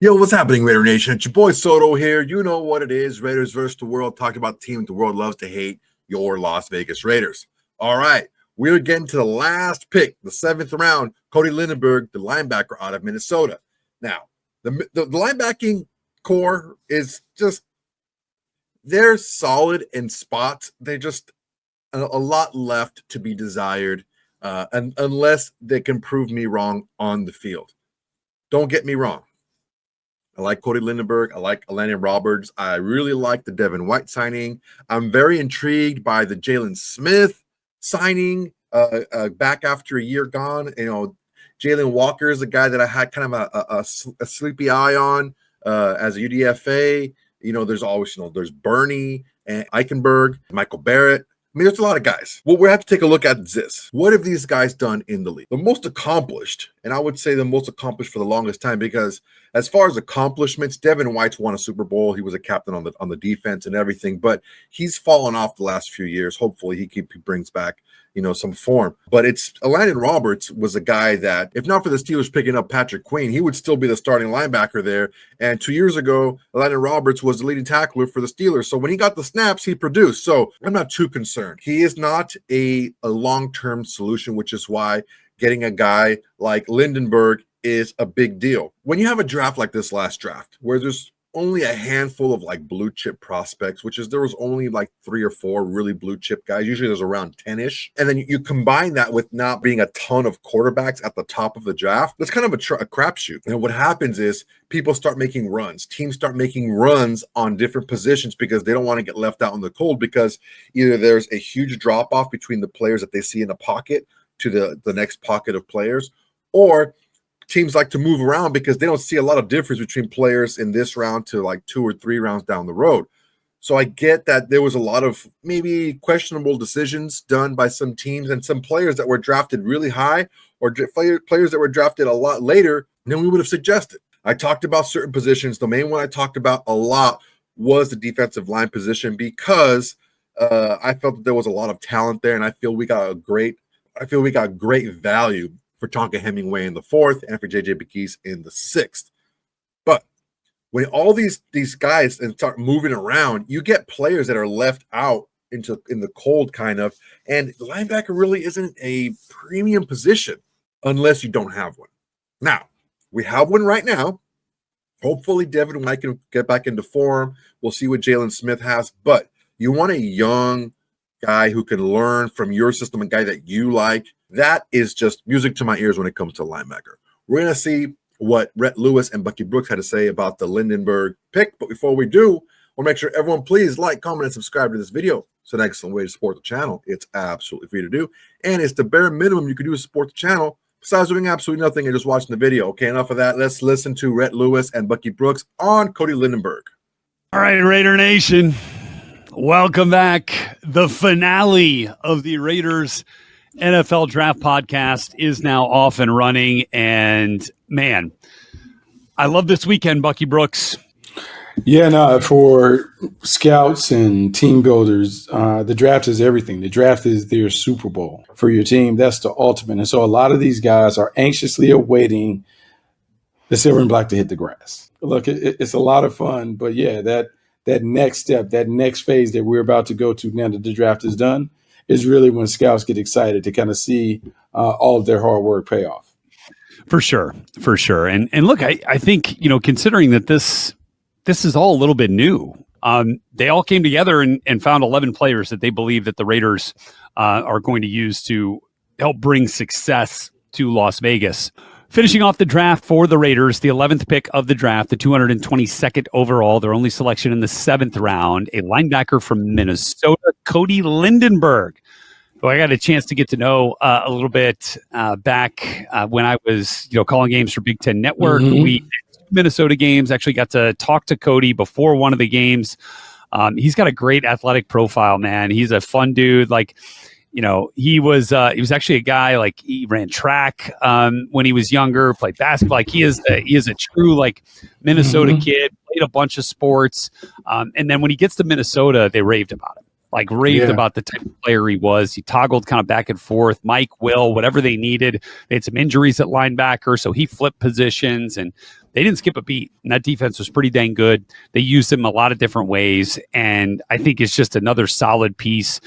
Yo, what's happening, Raider Nation? It's your boy Soto here. You know what it is. Raiders versus the world. Talking about the team the world loves to hate, your Las Vegas Raiders. All right, we're getting to the last pick, the 7th round. Cody Lindenburg, the linebacker out of Minnesota. Now, the linebacking core is just, they're solid in spots. They just a lot left to be desired, and unless they can prove me wrong on the field. Don't get me wrong. I like Cody Lindenburg. I like Landon Roberts. I really like the Devin White signing. I'm very intrigued by the Jalen Smith signing back after a year gone. You know, Jalen Walker is a guy that I had kind of a sleepy eye on as a UDFA. You know, there's always, there's Bernie and Eichenberg, Michael Barrett. I mean, there's a lot of guys. What we have to take a look at is this. What have these guys done in the league? The most accomplished, and I would say the most accomplished for the longest time, because as far as accomplishments, Devin White's won a Super Bowl. He was a captain on the defense and everything, but he's fallen off the last few years. Hopefully he brings back, some form. But it's Landon Roberts was a guy that, if not for the Steelers picking up Patrick Queen, he would still be the starting linebacker there. And 2 years ago, Landon Roberts was the leading tackler for the Steelers. So when he got the snaps, he produced. So I'm not too concerned. He is not a long-term solution, which is why getting a guy like Lindenburg is a big deal. When you have a draft like this last draft, where there's only a handful of like blue chip prospects, which is there was only like 3 or 4 really blue chip guys. Usually there's around 10-ish. And then you combine that with not being a ton of quarterbacks at the top of the draft. That's kind of a crapshoot. And what happens is people start making runs. Teams start making runs on different positions because they don't want to get left out in the cold, because either there's a huge drop off between the players that they see in the pocket to the next pocket of players, or teams like to move around because they don't see a lot of difference between players in this round to like 2 or 3 rounds down the road. So I get that there was a lot of maybe questionable decisions done by some teams and some players that were drafted really high, or players that were drafted a lot later than we would have suggested. I talked about certain positions. The main one I talked about a lot was the defensive line position, because I felt that there was a lot of talent there, and I feel we got great value for Tonka Hemingway in the 4th and for JJ Bucs in the 6th. But when all these guys start moving around, you get players that are left out in the cold kind of, and the linebacker really isn't a premium position unless you don't have one. Now, we have one right now. Hopefully Devin White can get back into form. We'll see what Jalen Smith has, but you want a young guy who can learn from your system, a guy that you like. That is just music to my ears when it comes to linebacker. We're going to see what Rhett Lewis and Bucky Brooks had to say about the Lindenburg pick. But before we do, we'll make sure everyone please like, comment, and subscribe to this video. It's an excellent way to support the channel. It's absolutely free to do. And it's the bare minimum you can do to support the channel, besides doing absolutely nothing and just watching the video. Okay, enough of that. Let's listen to Rhett Lewis and Bucky Brooks on Cody Lindenburg. All right, Raider Nation. Welcome back. The finale of the Raiders NFL Draft Podcast is now off and running. And man, I love this weekend, Bucky Brooks. Yeah, no, for scouts and team builders, the draft is everything. The draft is their Super Bowl for your team. That's the ultimate. And so a lot of these guys are anxiously awaiting the silver and black to hit the grass. Look, it's a lot of fun, but yeah, that next step, that next phase that we're about to go to now that the draft is done, is really when scouts get excited to kind of see all of their hard work pay off. For sure. And look, I think, considering that this is all a little bit new, they all came together and found 11 players that they believe that the Raiders are going to use to help bring success to Las Vegas. Finishing off the draft for the Raiders, the 11th pick of the draft, the 222nd overall, their only selection in the 7th round, a linebacker from Minnesota, Cody Lindenburg, who I got a chance to get to know a little bit back when I was, calling games for Big Ten Network. Mm-hmm. We did 2 Minnesota games, actually got to talk to Cody before one of the games. He's got a great athletic profile, man. He's a fun dude. He was actually a guy, like, he ran track when he was younger, played basketball. Like, he is a true Minnesota kid, played a bunch of sports. And then when he gets to Minnesota, they raved about him. About the type of player he was. He toggled kind of back and forth. Mike, Will, whatever they needed. They had some injuries at linebacker, so he flipped positions, and they didn't skip a beat. And that defense was pretty dang good. They used him a lot of different ways. And I think it's just another solid piece.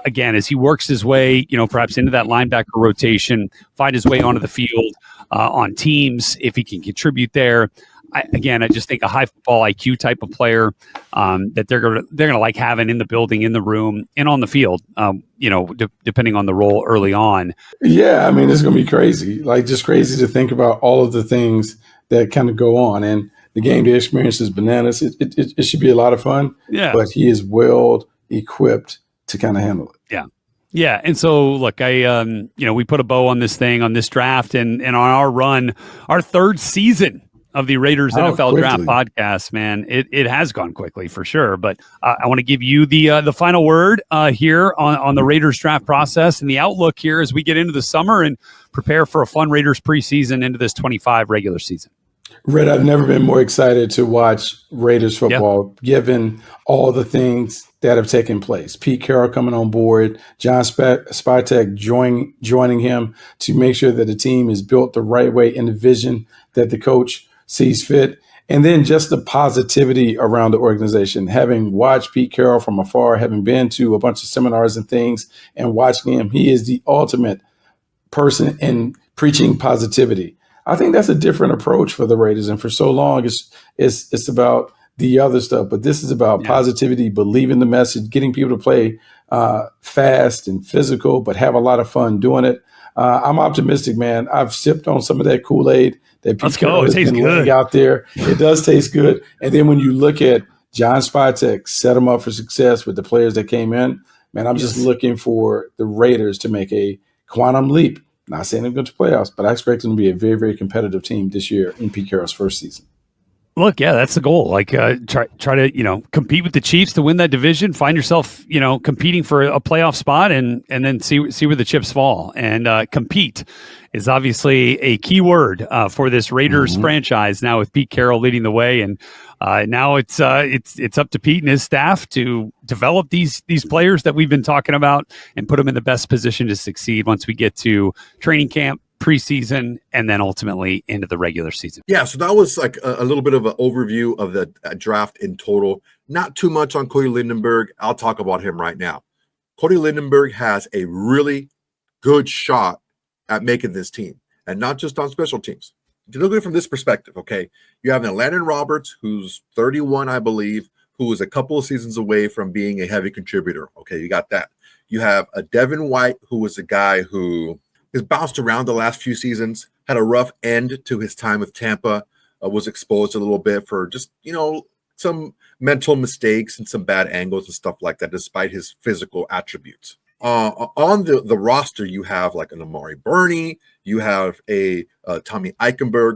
Again, as he works his way, perhaps into that linebacker rotation, find his way onto the field on teams, if he can contribute there. I just think a high football IQ type of player that they're gonna like having in the building, in the room, and on the field. Depending on the role early on. Yeah, I mean, it's gonna be crazy. Like, just crazy to think about all of the things that kind of go on, and the game day experience is bananas. It should be a lot of fun. Yeah, but he is well equipped to kind of handle it. Yeah. Yeah, and so look, we put a bow on this thing, on this draft, and on our run, our third season of the Raiders NFL Draft podcast, man. It has gone quickly for sure, but I want to give you the final word here on the Raiders draft process and the outlook here as we get into the summer and prepare for a fun Raiders preseason into this 25 regular season. Rhett, I've never been more excited to watch Raiders football, given all the things that have taken place. Pete Carroll coming on board, John Spytek joining him to make sure that the team is built the right way in the vision that the coach sees fit. And then just the positivity around the organization. Having watched Pete Carroll from afar, having been to a bunch of seminars and things and watching him, he is the ultimate person in preaching positivity. I think that's a different approach for the Raiders. And for so long, it's about the other stuff. But this is about positivity, believing the message, getting people to play fast and physical, but have a lot of fun doing it. I'm optimistic, man. I've sipped on some of that Kool-Aid that Pete Carroll has been laying out there. It does taste good. And then when you look at John Spytek set them up for success with the players that came in, man, I'm just looking for the Raiders to make a quantum leap. Not saying they're going to playoffs, but I expect them to be a very, very competitive team this year in Pete Carroll's first season. Look, that's the goal. Like, try to compete with the Chiefs to win that division. Find yourself competing for a playoff spot, and then see where the chips fall. And compete is obviously a key word for this Raiders franchise now, with Pete Carroll leading the way. And now it's up to Pete and his staff to develop these players that we've been talking about and put them in the best position to succeed once we get to training camp, preseason, and then ultimately into the regular season. Yeah, so that was like a little bit of an overview of the draft in total. Not too much on Cody Lindenberg. I'll talk about him right now. Cody Lindenberg has a really good shot at making this team, and not just on special teams. To look at it from this perspective, okay, you have an Landon Roberts, who's 31, I believe, who is a couple of seasons away from being a heavy contributor. Okay, you got that. You have a Devin White, who was a guy who has bounced around the last few seasons, had a rough end to his time with Tampa, was exposed a little bit for just, some mental mistakes and some bad angles and stuff like that, despite his physical attributes. On the roster, you have like an Amari Burney, you have a Tommy Eichenberg,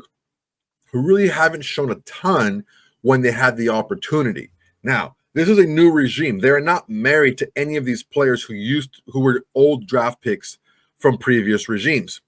who really haven't shown a ton when they had the opportunity. Now, this is a new regime. They're not married to any of these players who were old draft picks from previous regimes.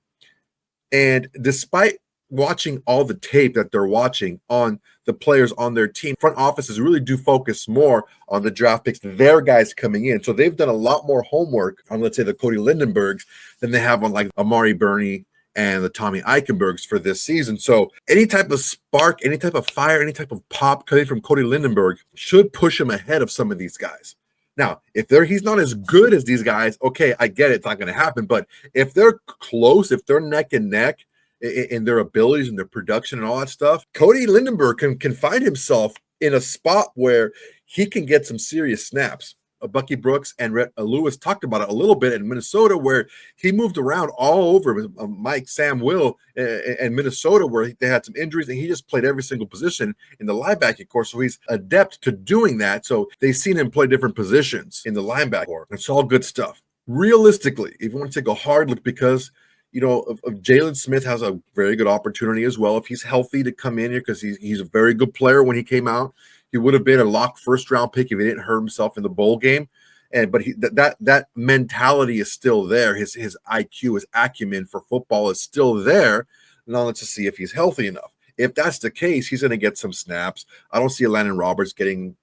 And despite watching all the tape that they're watching on the players on their team, front offices really do focus more on the draft picks, their guys coming in. So they've done a lot more homework on, let's say, the Cody Lindenbergs than they have on like Amari Burney and the Tommy Eichenbergs for this season. So any type of spark, any type of fire, any type of pop coming from Cody Lindenberg should push him ahead of some of these guys. Now, if he's not as good as these guys, okay, I get it, it's not going to happen. But if they're close, if they're neck and neck in their abilities and their production and all that stuff, Cody Lindenberg can find himself in a spot where he can get some serious snaps. Bucky Brooks and Rhett Lewis talked about it a little bit in Minnesota, where he moved around all over with Mike, Sam, Will, and Minnesota, where they had some injuries, and he just played every single position in the linebacking core. So he's adept to doing that. So they've seen him play different positions in the linebacker core. It's all good stuff. Realistically, if you want to take a hard look, because of Jalen Smith has a very good opportunity as well if he's healthy to come in here, because he's a very good player when he came out. He would have been a lock first-round pick if he didn't hurt himself in the bowl game. But that mentality is still there. His IQ, his acumen for football is still there. Now let's just see if he's healthy enough. If that's the case, he's going to get some snaps. I don't see Landon Roberts getting,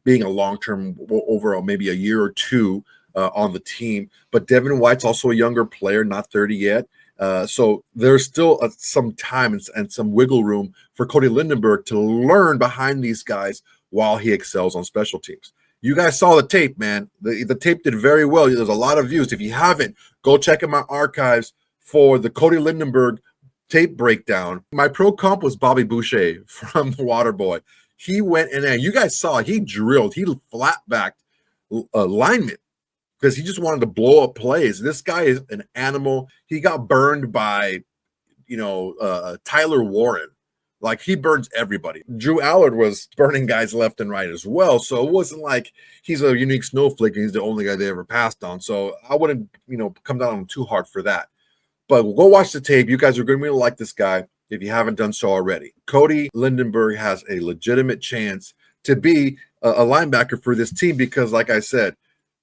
being a long-term over maybe a year or two on the team. But Devin White's also a younger player, not 30 yet. So there's still some time and some wiggle room for Cody Lindenburg to learn behind these guys while he excels on special teams. You guys saw the tape, man. The tape did very well. There's a lot of views. If you haven't, go check in my archives for the Cody Lindenburg tape breakdown. My pro comp was Bobby Boucher from the Waterboy. He went in there. You guys saw he drilled. He flat-backed linemen because he just wanted to blow up plays. This guy is an animal. He got burned by, Tyler Warren. Like, he burns everybody. Drew Allard was burning guys left and right as well. So it wasn't like he's a unique snowflake and he's the only guy they ever passed on. So I wouldn't, come down on him too hard for that. But go watch the tape. You guys are going to really like this guy if you haven't done so already. Cody Lindenburg has a legitimate chance to be a linebacker for this team because, like I said,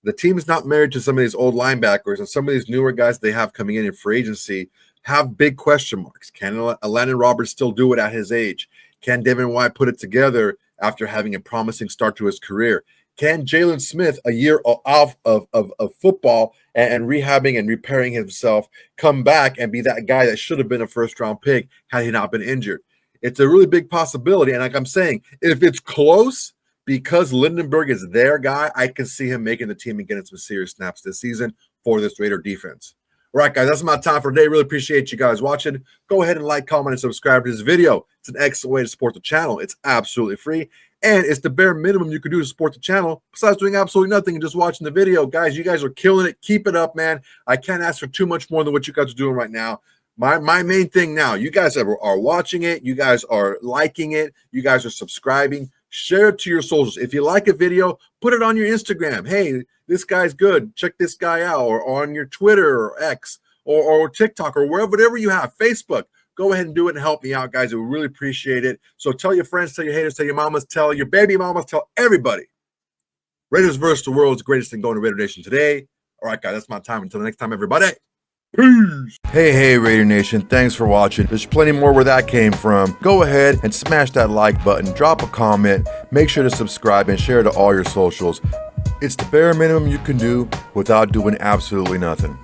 the team is not married to some of these old linebackers, and some of these newer guys they have coming in free agency have big question marks. Can Landon Roberts still do it at his age? Can Devin White put it together after having a promising start to his career? Can Jalen Smith, a year off of football and rehabbing and repairing himself, come back and be that guy that should have been a first-round pick had he not been injured? It's a really big possibility. And like I'm saying, if it's close, because Lindenburg is their guy, I can see him making the team and getting some serious snaps this season for this Raider defense. All right, guys, that's my time for today. Really appreciate you guys watching. Go ahead and like, comment, and subscribe to this video. It's an excellent way to support the channel. It's absolutely free. And it's the bare minimum you can do to support the channel besides doing absolutely nothing and just watching the video. Guys, you guys are killing it. Keep it up, man. I can't ask for too much more than what you guys are doing right now. My main thing now, you guys are watching it. You guys are liking it. You guys are subscribing. Share it to your socials. If you like a video, put it on your Instagram. Hey, this guy's good. Check this guy out. Or on your Twitter or X or TikTok or whatever you have, Facebook. Go ahead and do it and help me out, guys. I would really appreciate it. So tell your friends, tell your haters, tell your mamas, tell your baby mamas, tell everybody. Raiders versus the world's greatest thing going to Raider Nation today. All right, guys, that's my time. Until the next time, everybody. Peace. Hey, Raider Nation. Thanks for watching. There's plenty more where that came from. Go ahead and smash that like button. Drop a comment. Make sure to subscribe and share to all your socials. It's the bare minimum you can do without doing absolutely nothing.